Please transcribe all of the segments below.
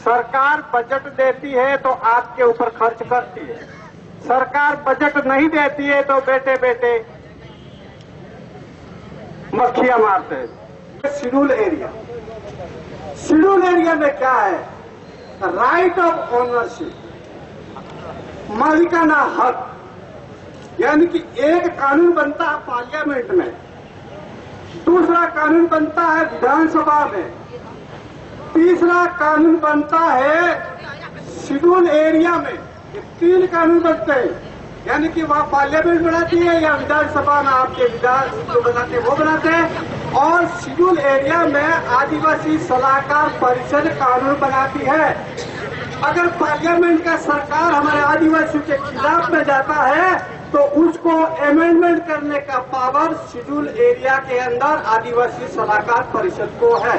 सरकार बजट देती है तो आपके ऊपर खर्च करती है, सरकार बजट नहीं देती है तो बेटे बेटे मक्खियां मारते हैं। शेड्यूल एरिया में क्या है? राइट ऑफ ओनरशिप, मालिकाना हक, यानी कि एक कानून बनता है पार्लियामेंट में, दूसरा कानून बनता है विधानसभा में, तीसरा कानून बनता है शेड्यूल एरिया में। ये 3 कानून बनते हैं, यानी कि वहाँ पार्लियामेंट बनाती है या विधानसभा में आपके विधान जो बनाते हैं वो बनाते हैं। और शेड्यूल एरिया में आदिवासी सलाहकार परिषद कानून बनाती है। अगर पार्लियामेंट का सरकार हमारे आदिवासियों के खिलाफ में जाता है तो उसको अमेंडमेंट करने का पावर शेड्यूल एरिया के अंदर आदिवासी सलाहकार परिषद को है।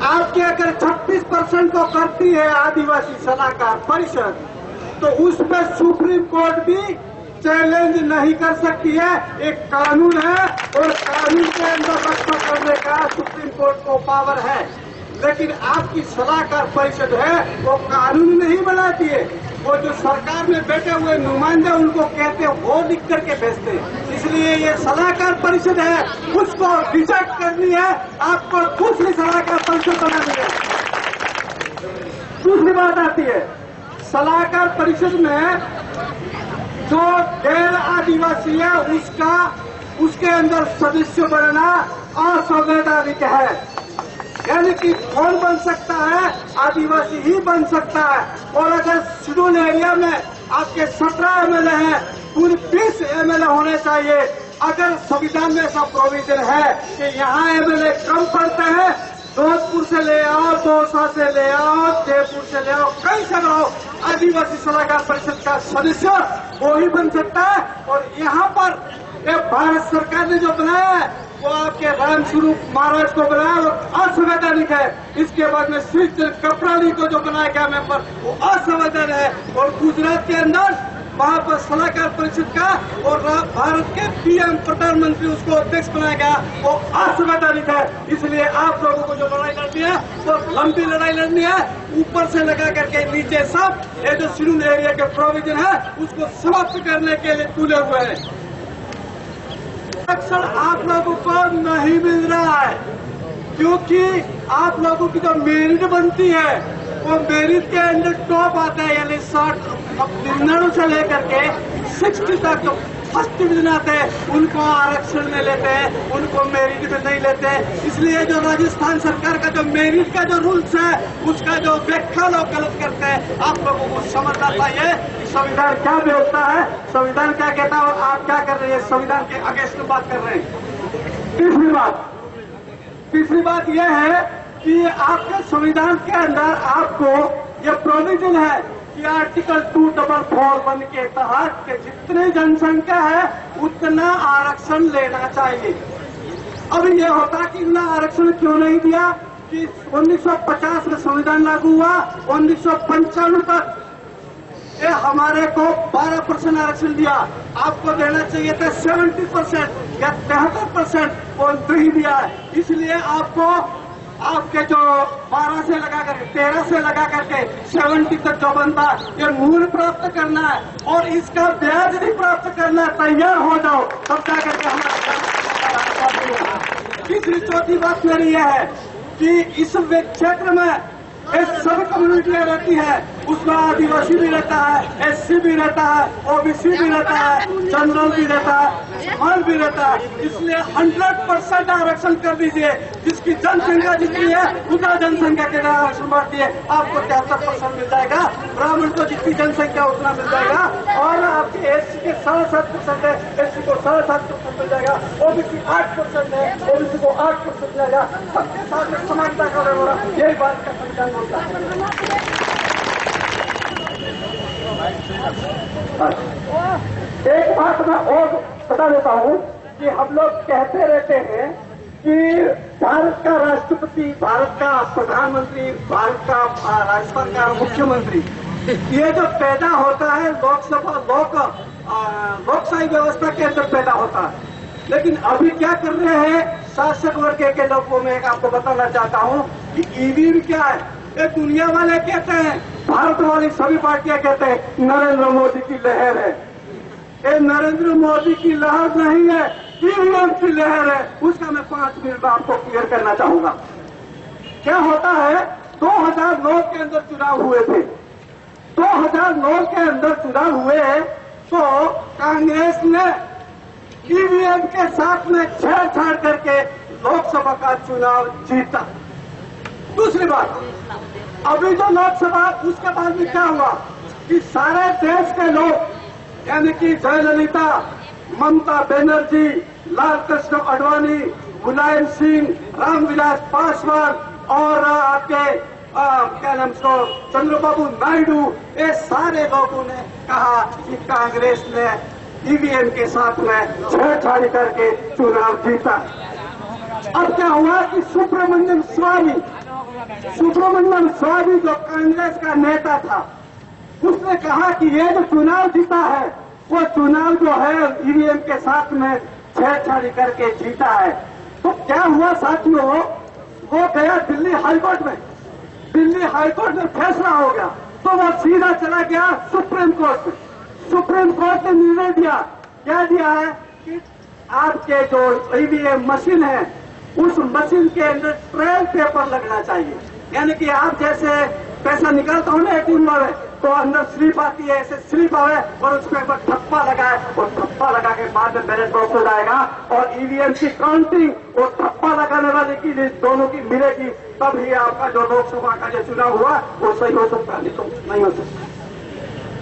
आपके अगर 36% को करती है आदिवासी सलाहकार परिषद तो उस पर सुप्रीम कोर्ट भी चैलेंज नहीं कर सकती है। एक कानून है और कानून के अंदर रक्षा करने का सुप्रीम कोर्ट को पावर है। लेकिन आपकी सलाहकार परिषद है वो कानून नहीं बनाती है, वो जो सरकार में बैठे हुए नुमाइंदे उनको कहते हैं वो लिख करके भेजते हैं। इसलिए ये सलाहकार परिषद है, उसको रिजेक्ट करनी है, आपको दूसरी सलाहकार परिषद बनानी है। दूसरी बात आती है, सलाहकार परिषद में जो गैर आदिवासी है उसके अंदर सदस्य बनना असंवैधानिक है। यानी कि कौन बन सकता है? आदिवासी ही बन सकता है। और अगर शेड्यूल एरिया में आपके 17 एमएलए हैं, पूरे 20 एमएलए होने चाहिए। अगर संविधान में ऐसा प्रोविजन है कि यहाँ एमएलए कम पड़ते हैं, जोधपुर से ले आओ, दौसा से ले आओ, जयपुर से ले आओ, कहीं से लाओ, आदिवासी सलाहकार परिषद का सदस्य वो ही बन सकता है। और यहाँ पर भारत सरकार ने जो बनाया है वो आपके राम स्वरूप महाराज को बनाया वो असंवैधानिक है। इसके बाद में श्री कपरानी को जो बनाया गया मेंबर वो असंवैधानिक है। और गुजरात के अंदर वहाँ पर सलाहकार परिषद का और भारत के पीएम प्रधानमंत्री उसको अध्यक्ष बनाया गया वो असंवैधानिक है। इसलिए आप लोगों को जो लड़ाई लड़नी है वो लंबी लड़ाई लड़नी है, ऊपर से लगा करके नीचे सब ये जो शेड्यूल एरिया के प्रोविजन है उसको समाप्त करने के लिए तुले हुए हैं। अक्सर आप लोगों को नहीं मिल रहा है क्योंकि आप लोगों की जो मेरिट बनती है वो मेरिट के अंदर टॉप आता है, यानी 60 से लेकर के 60 तक जो फर्स्ट डिवीजन आते हैं उनको आरक्षण में लेते हैं, उनको मेरिट में नहीं लेते हैं। इसलिए जो राजस्थान सरकार का जो मेरिट का जो रूल्स है उसका जो व्याख्या लोग गलत करते हैं। आप लोगों को समझना चाहिए कि संविधान क्या बोलता है, संविधान क्या कहता है और आप क्या कर रहे हैं, संविधान के अगेंस्ट बात कर रहे हैं। तीसरी बात यह है कि आपके संविधान के अंदर आपको यह प्रोविजन है कि आर्टिकल 2441 के तहत के जितनी जनसंख्या है उतना आरक्षण लेना चाहिए। अब यह होता कि इतना आरक्षण क्यों नहीं दिया कि 1950 में संविधान लागू हुआ, 1995 तक ये हमारे को 12% आरक्षण दिया, आपको देना चाहिए था 70% या 73% और नहीं दिया है। इसलिए आपको आपके जो 12 से लगा करके 13 से लगा करके 70 तक जो बनता ये मूल प्राप्त करना है और इसका ब्याज भी प्राप्त करना है। तैयार हो जाओ तब जा करके हमारा। तीसरी चौथी बात मेरी यह है कि इस क्षेत्र में सब कम्युनिटियां रहती है, उसमें आदिवासी भी रहता है, एससी भी रहता है, ओबीसी भी रहता है, जनरल भी रहता है, समाज भी रहता है। इसलिए 100% आरक्षण कर दीजिए। जिसकी जनसंख्या जितनी है उतना जनसंख्या के लिए आरक्षण बांट दिए, आपको 73% मिल जाएगा। ब्राह्मण को जितनी जनसंख्या उतना मिल जाएगा और आपके एससी के 7.5% है, एससी को 7.5% मिल जाएगा, ओबीसी 8% है, ओबीसी को 8% मिल जाएगा। सबके साथ में समानता का व्यवहार, यही बात का संविधान होता है। एक बात मैं और बता देता हूँ कि हम लोग कहते रहते हैं कि भारत का राष्ट्रपति, भारत का प्रधानमंत्री, भारत का राजस्थान का मुख्यमंत्री ये जो पैदा होता है लोकशाही व्यवस्था के अंदर पैदा होता है। लेकिन अभी क्या कर रहे हैं शासक वर्ग के लोगों में, आपको बताना चाहता हूँ कि ईवीएम क्या है। ये दुनिया वाले कहते हैं, भारत वाली सभी पार्टियां कहते हैं नरेंद्र मोदी की लहर है। ये नरेंद्र मोदी की लहर नहीं है, ईवीएम की लहर है। उसका मैं 5 मिनट में आपको क्लियर करना चाहूंगा। क्या होता है, 2009 के अंदर चुनाव हुए थे। 2009 के अंदर चुनाव हुए तो कांग्रेस ने ईवीएम के साथ में छेड़छाड़ करके लोकसभा का चुनाव जीता। दूसरी बात, अभी जो लोकसभा, उसके बाद में क्या हुआ कि सारे देश के लोग यानी कि जयललिता, ममता बनर्जी, लाल कृष्ण आडवाणी, मुलायम सिंह, रामविलास पासवान और आपके क्या नाम उसको चंद्रबाबू नायडू, ये सारे लोगों ने कहा कि कांग्रेस ने ईवीएम के साथ में छेड़छाड़ी करके चुनाव जीता। अब क्या हुआ कि सुब्रमण्यम स्वामी जो कांग्रेस का नेता था, उसने कहा कि ये जो चुनाव जीता है वो चुनाव जो है ईवीएम के साथ में छेड़छाड़ी करके जीता है। तो क्या हुआ साथियों, वो गया दिल्ली हाईकोर्ट में। दिल्ली हाईकोर्ट में फैसला हो गया तो वो सीधा चला गया सुप्रीम कोर्ट में। सुप्रीम कोर्ट ने निर्णय दिया, क्या दिया है कि आपके जो ईवीएम मशीन है उस मशीन के अंदर ट्रेल पेपर लगना चाहिए। यानी कि आप जैसे पैसा निकालता हो ना एटीएम में, तो अंदर स्लिप आती है, ऐसे स्लिप आवे और उस पर ठप्पा लगाए और ठप्पा लगा के बाद में बैलेट बॉक्स हो जाएगा और ईवीएम की काउंटिंग और ठप्पा लगाने वाले की दोनों की मिलेगी, तब ही आपका जो लोकसभा का जो चुनाव हुआ वो सही हो सकता है, नहीं तो नहीं हो सकता।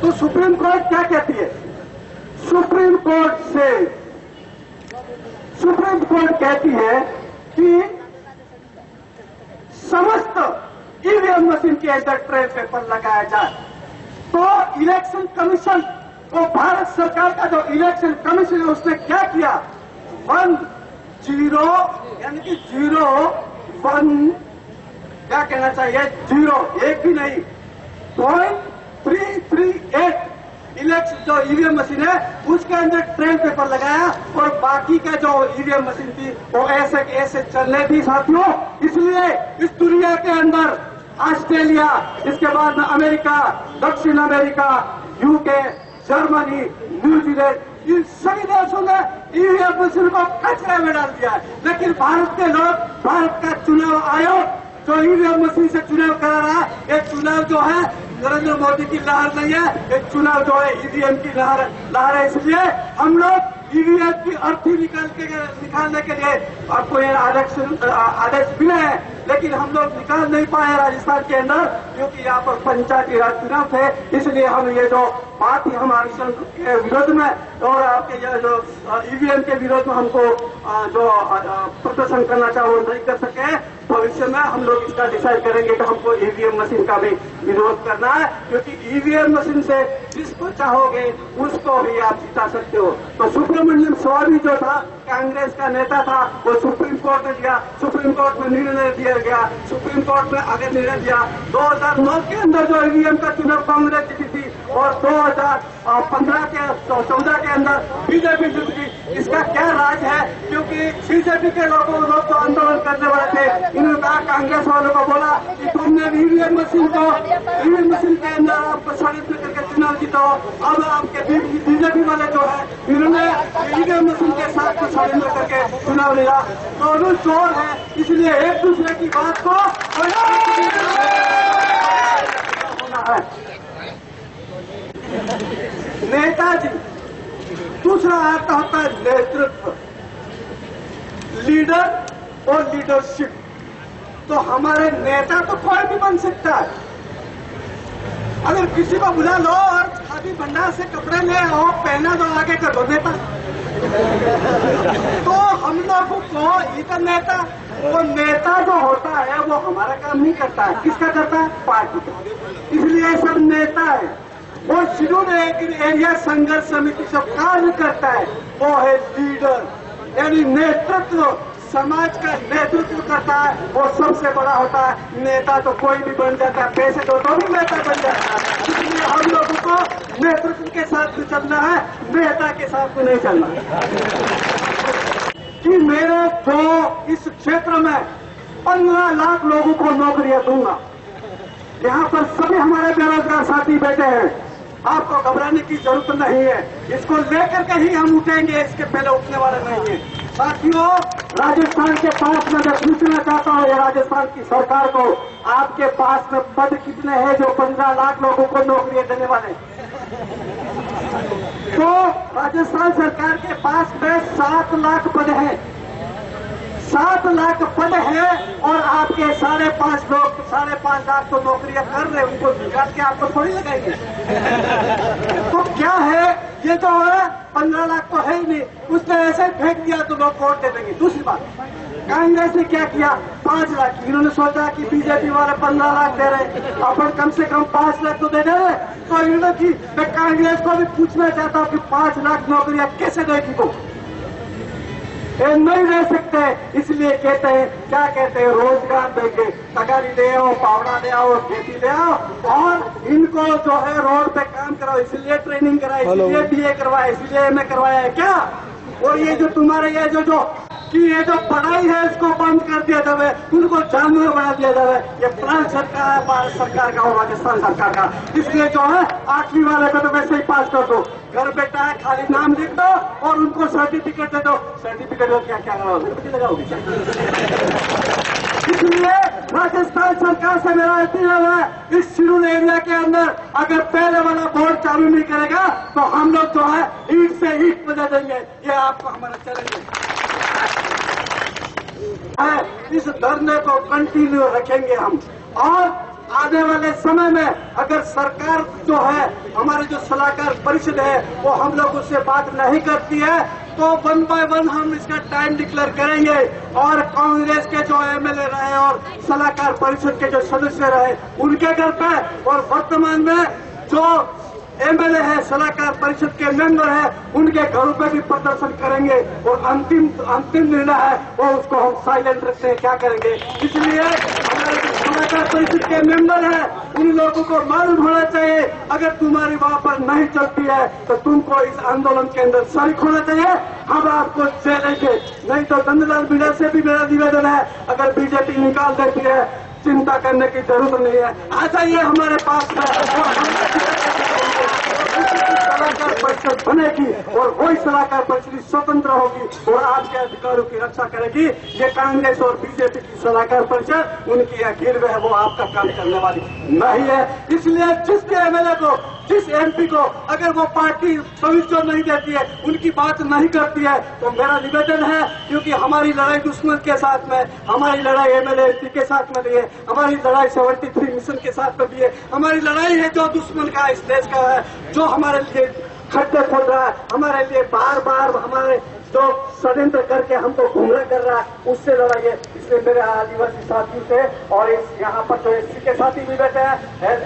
तो सुप्रीम कोर्ट क्या कहती है? सुप्रीम कोर्ट कहती है कि समस्त ईवीएम मशीन के अंदर ट्रेल पेपर लगाया जाए। तो इलेक्शन कमीशन, तो भारत सरकार का जो इलेक्शन कमीशन है उसने क्या किया, 10 यानी कि 01 क्या कहना चाहिए, 0 एक भी नहीं, 0.338 इलेक्शन जो ईवीएम मशीन है उसके अंदर ट्रेल पेपर लगाया और बाकी का जो ईवीएम मशीन थी वो ऐसे ऐसे चलने दी साथियों। इसलिए इस दुनिया के अंदर ऑस्ट्रेलिया, इसके बाद में अमेरिका, दक्षिण अमेरिका, यूके, जर्मनी, न्यूजीलैंड, इन सभी देशों ने ईवीएम मशीन को कचरे में डाल दिया है। लेकिन भारत के लोग, भारत का चुनाव आयोग जो ईवीएम मशीन से चुनाव करा रहा है, ये चुनाव जो है नरेंद्र मोदी की लहर नहीं है, ये चुनाव जो है ईवीएम की लहर है। इसलिए हम लोग ईवीएम की अर्थी निकालने के लिए आपको ये आदेश मिले हैं, लेकिन हम लोग निकाल नहीं पाए राजस्थान के अंदर, क्योंकि यहाँ पर पंचायती राज चुनाव थे। इसलिए हम ये जो बात ही हम आरक्षण के विरोध में और आपके ये जो ईवीएम के विरोध में हमको जो प्रदर्शन करना चाहे वो नहीं कर सके। भविष्य में हम लोग इसका डिसाइड करेंगे कि हमको ईवीएम मशीन का भी विरोध करना है, क्योंकि ईवीएम मशीन से जिसको चाहोगे उसको भी आप जिता सकते हो। तो सुब्रमण्यम स्वामी जो था, कांग्रेस का नेता था, वो सुप्रीम कोर्ट में गया, सुप्रीम कोर्ट में निर्णय दिया गया, सुप्रीम कोर्ट में आगे निर्णय दिया। 2009 के अंदर जो ईवीएम का चुनाव कांग्रेस जीती थी और 2014 के अंदर बीजेपी जीती। इसका क्या राज है? क्योंकि बीजेपी के लोग जो आंदोलन करने वाले थे, इन्होंने कहा, कांग्रेस वालों को बोला कि तुमने ईवीएम मशीन के अंदर आपको षड्यंत्र करके चुनाव जीता हो। अब आपके बीजेपी वाले जो है इन्होंने ईवीएम मशीन के साथ षड्यंत्र करके चुनाव लिया। दोनों चोर है, इसलिए एक दूसरे की बात को होना है। नेताजी, दूसरा आता होता है नेतृत्व, लीडर और लीडरशिप। तो हमारे नेता तो कोई भी बन सकता है। अगर किसी को बुला लो और खादी भंडार से कपड़े ले आओ, पहना दो, आगे कर दो नेता। तो हम लोगों को इधर नेता, वो नेता जो होता है वो हमारा काम नहीं करता है, किसका करता है? पार्टी का। इसलिए सब नेता है। वो शेड्यूल एरिया संघर्ष समिति सब कार्य करता है, वो है लीडर, यानी नेतृत्व, समाज का नेतृत्व करता है, वो सबसे बड़ा होता है। नेता तो कोई भी बन जाता है, पैसे दो तो भी नेता बन जाता है। इसलिए हम लोगों को नेतृत्व के साथ भी चलना है, नेता के साथ भी नहीं चलना कि मेरे जो इस क्षेत्र में 15 लाख लोगों को नौकरियां दूंगा, यहाँ पर सभी हमारे बेरोजगार साथी बैठे हैं, आपको घबराने की जरूरत नहीं है। इसको लेकर के ही हम उठेंगे, इसके पहले उठने वाले नहीं है। साथियों, राजस्थान के पास में मैं पूछना चाहता हूँ, ये राजस्थान की सरकार को, आपके पास में पद कितने हैं जो 15 लाख लोगों को नौकरियां देने वाले? तो राजस्थान सरकार के पास में 7 लाख पद हैं, 7 लाख पद है, और आपके 5.5 लोग 5.5 लाख तो नौकरियां कर रहे हैं, उनको निकाल के आपको थोड़ी लगाएंगे। तो क्या है, ये तो है 15 लाख तो है ही नहीं, उसने ऐसे ही फेंक दिया तो लोग वोट दे देंगे। दूसरी बात, कांग्रेस ने क्या किया, 5 लाख, इन्होंने सोचा कि बीजेपी वाले 15 लाख दे रहे, अपन कम से कम 5 लाख तो दे रहे, तो इन्होंने की। मैं कांग्रेस को भी पूछना चाहता हूँ कि 5 लाख नौकरियां कैसे देगी वो? ये नहीं रह सकते, इसलिए कहते हैं, क्या कहते हैं, रोजगार देंगे, तगारी ले आओ, पावड़ा ले आओ, खेती ले आओ, और इनको जो है रोड पे काम कराओ, इसलिए ट्रेनिंग कराए, इसलिए BA करवाए, इसलिए MA करवाया है क्या? और ये जो तुम्हारे ये ये जो पढ़ाई है इसको बंद कर दिया जाए, उनको जानवर बना दिया जाए, ये प्लान सरकार है, भारत सरकार का और राजस्थान सरकार का। इसलिए जो है 8वीं वाले को तो वैसे ही पास कर दो, घर बैठा है, खाली नाम लिख दो और उनको सर्टिफिकेट दे दो। सर्टिफिकेट को क्या क्या लगाओगे? इसलिए राजस्थान सरकार से मेरा अपील है, इस शिरूर एरिया के अंदर अगर पहले वाला बोर्ड चालू नहीं करेगा तो हम लोग जो है ईंट से ईंट बजा देंगे, ये आपको हमारा चैलेंज है। इस धरने को कंटिन्यू रखेंगे हम, और आने वाले समय में अगर सरकार जो है, हमारे जो सलाहकार परिषद है, वो हम लोग उससे बात नहीं करती है तो 1 बाय 1 हम इसका टाइम डिक्लेयर करेंगे, और कांग्रेस के जो MLA रहे और सलाहकार परिषद के जो सदस्य रहे उनके घर पे, और वर्तमान में जो MLA है, सलाहकार परिषद के मेंबर है, उनके घरों पे भी प्रदर्शन करेंगे, और अंतिम निर्णय है वो उसको हम साइलेंट रखते हैं, क्या करेंगे। इसलिए हमारे जो सलाहकार परिषद के मेंबर है, उन लोगों को मालूम होना चाहिए, अगर तुम्हारी वहां पर नहीं चलती है तो तुमको इस आंदोलन के अंदर शरीक होना चाहिए, हम आपको चलेंगे। नहीं तो नंदलाल मीणा से भी मेरा निवेदन है, अगर बीजेपी निकाल देती है, चिंता करने की जरूरत नहीं है, आ जाइए हमारे पास सलाहकार परिषद बनेगी, और वही सलाहकार परिषद स्वतंत्र होगी और आपके अधिकारों की रक्षा करेगी। ये कांग्रेस और बीजेपी की सलाहकार परिषद, उनकी यह गिरवे है, वो आपका काम करने वाली नहीं है। इसलिए जिसके MLA को, जिस MP को अगर वो पार्टी तवज्जो नहीं देती है, उनकी बात नहीं करती है, तो मेरा निवेदन है, क्योंकि हमारी लड़ाई दुश्मन के साथ में, हमारी लड़ाई MLA MP के साथ में नहीं है, हमारी लड़ाई 73 मिशन के साथ में भी है, हमारी लड़ाई है जो दुश्मन का इस देश का है, जो हमारे लिए खड्डे खोद रहा है, हमारे लिए बार बार हमारे जो षड्यंत्र करके हमको गुमराह कर रहा है, उससे लड़ाइए। इसलिए मेरे आदिवासी साथियों से, और इस यहाँ पर जो SC के साथी भी बैठे हैं,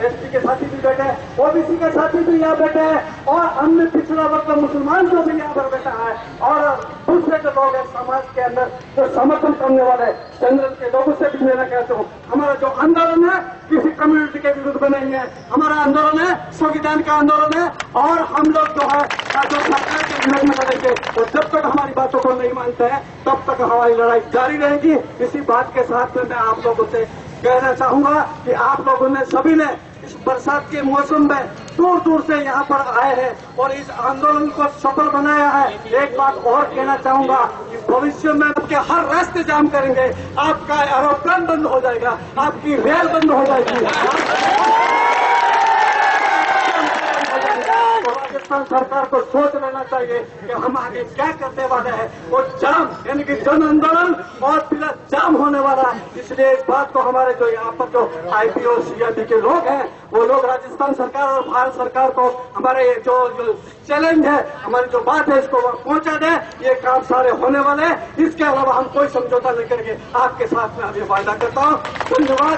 ST के साथी भी बैठे हैं, OBC के साथी भी यहाँ बैठे हैं, और अन्य पिछड़ा वर्ग मुसलमान जो भी यहाँ पर बैठा है, और दूसरे जो लोग हैं समाज के अंदर जो समर्थन करने वाले जनरल के लोगों से भी मेरा कहता हूँ, हमारा जो आंदोलन है किसी कम्युनिटी के विरुद्ध में नहीं है, हमारा आंदोलन है संविधान का आंदोलन है, और हम लोग जो है जो सरकार के विरोध में लड़ेंगे, और जब तक हमारी बातों को नहीं मानते हैं तब तक हमारी लड़ाई जारी रहेगी। इसी बात के साथ में मैं आप लोगों से कहना चाहूंगा कि आप लोगों ने सभी ने इस बरसात के मौसम में दूर दूर से यहाँ पर आए हैं और इस आंदोलन को सफल बनाया है। एक बात और कहना चाहूंगा कि भविष्य में आपके हर रास्ते जाम करेंगे, आपका एरोप्लेन बंद हो जाएगा, आपकी रेल बंद हो जाएगी। राजस्थान सरकार को सोच लेना चाहिए कि हम आगे क्या करने वाले हैं। वो जाम यानी कि जन आंदोलन और फिर जाम होने वाला है। इसलिए इस बात को हमारे जो यहाँ पर जो IPO CIB के लोग हैं, वो लोग राजस्थान सरकार और भारत सरकार को हमारे जो चैलेंज है, हमारी जो बात है, इसको पहुंचा दे। ये काम सारे होने वाले हैं, इसके अलावा हम कोई समझौता नहीं करेंगे। आपके साथ में अभी वायदा करता हूँ। धन्यवाद।